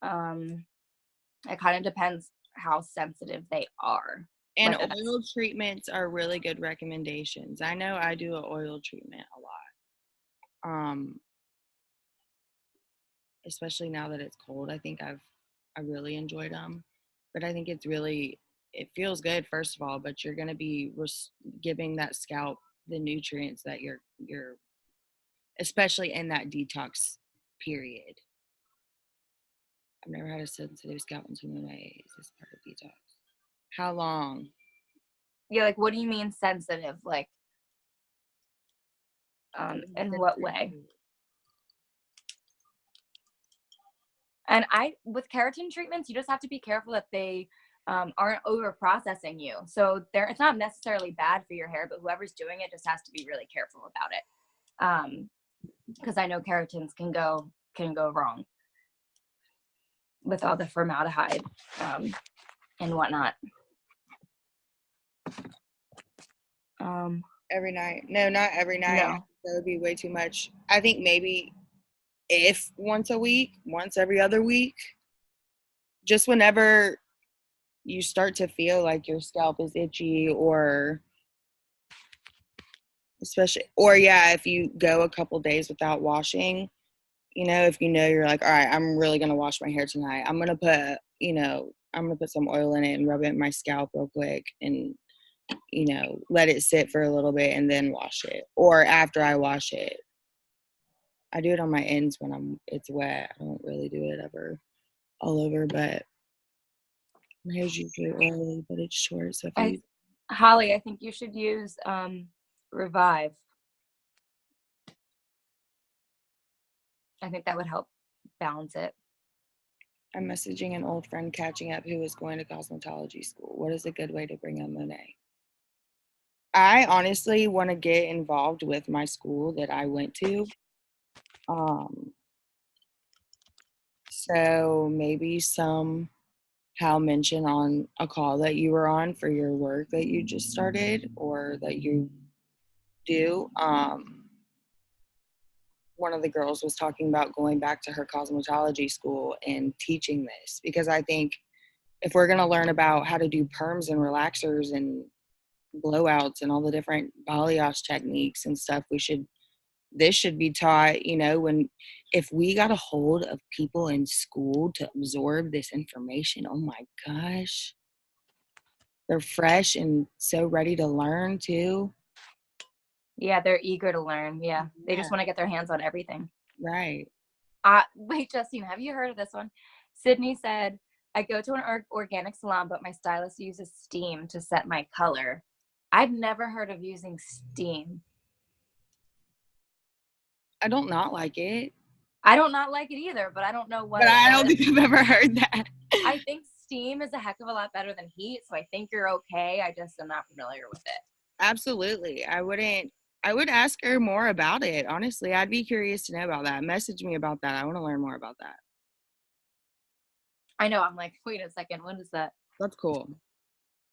It kind of depends how sensitive they are. And oil treatments are really good recommendations. I know I do an oil treatment a lot. Especially now that it's cold. I think I really enjoyed them. But I think it feels good, first of all, but you're going to be giving that scalp the nutrients that you're especially in that detox period. I've never had a sensitive scalp until May. Is this part of detox? How long? Yeah, like what do you mean sensitive? Like, in what way? And with keratin treatments, you just have to be careful that they aren't over processing you. So it's not necessarily bad for your hair, but whoever's doing it just has to be really careful about it. Because I know keratins can go wrong with all the formaldehyde and whatnot. Every night. No, not every night. No. That would be way too much. I think maybe if once a week, once every other week, just whenever you start to feel like your scalp is itchy, or especially, or yeah, if you go a couple days without washing, if you're like, all right, I'm really going to wash my hair tonight. I'm going to put, I'm going to put some oil in it and rub it in my scalp real quick and, let it sit for a little bit and then wash it. Or after I wash it. I do it on my ends when it's wet. I don't really do it ever all over, but my hair's usually oily, but it's short. So if I use Holly, I think you should use Revive. I think that would help balance it. I'm messaging an old friend catching up who is going to cosmetology school. What is a good way to bring up Monet? I honestly want to get involved with my school that I went to. So maybe somehow mention on a call that you were on for your work that you just started or that you do. One of the girls was talking about going back to her cosmetology school and teaching this, because I think if we're going to learn about how to do perms and relaxers and blowouts and all the different balayage techniques and stuff, this should be taught, if we got a hold of people in school to absorb this information, oh my gosh, they're fresh and so ready to learn too. Yeah, they're eager to learn. Yeah, they just want to get their hands on everything. Right. Wait, Justine, have you heard of this one? Sydney said, I go to an organic salon, but my stylist uses steam to set my color. I've never heard of using steam. I don't not like it. I don't not like it either, but I don't know what. But I don't think I've ever heard that. I think steam is a heck of a lot better than heat, so I think you're okay. I just am not familiar with it. Absolutely. I would ask her more about it. Honestly, I'd be curious to know about that. Message me about that. I want to learn more about that. I know. I'm like, wait a second. What is that? That's cool.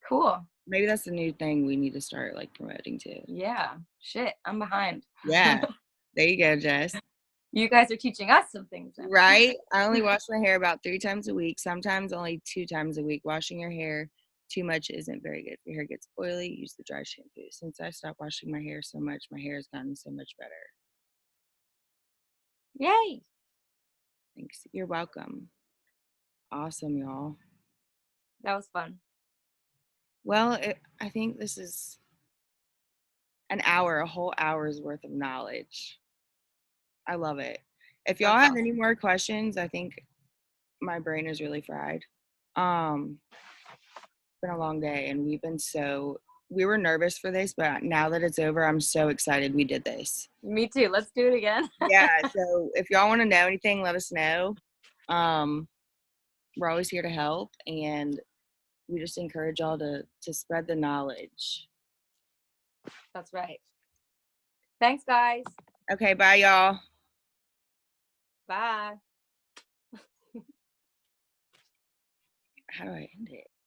Cool. Maybe that's a new thing we need to start promoting too. Yeah. Shit. I'm behind. Yeah. There you go, Jess. You guys are teaching us some things now. Right? I only wash my hair about 3 times a week, sometimes only 2 times a week. Washing your hair too much isn't very good. If your hair gets oily, use the dry shampoo. Since I stopped washing my hair so much, my hair has gotten so much better. Yay. Thanks. You're welcome. Awesome, y'all. That was fun. Well, I think this is a whole hour's worth of knowledge. I love it. If y'all have any more questions, I think my brain is really fried. It's been a long day, and we were nervous for this, but now that it's over, I'm so excited we did this. Me too. Let's do it again. Yeah, so if y'all want to know anything, let us know. We're always here to help, and we just encourage y'all to spread the knowledge. That's right. Thanks, guys. Okay, bye, y'all. Bye. How do I end it?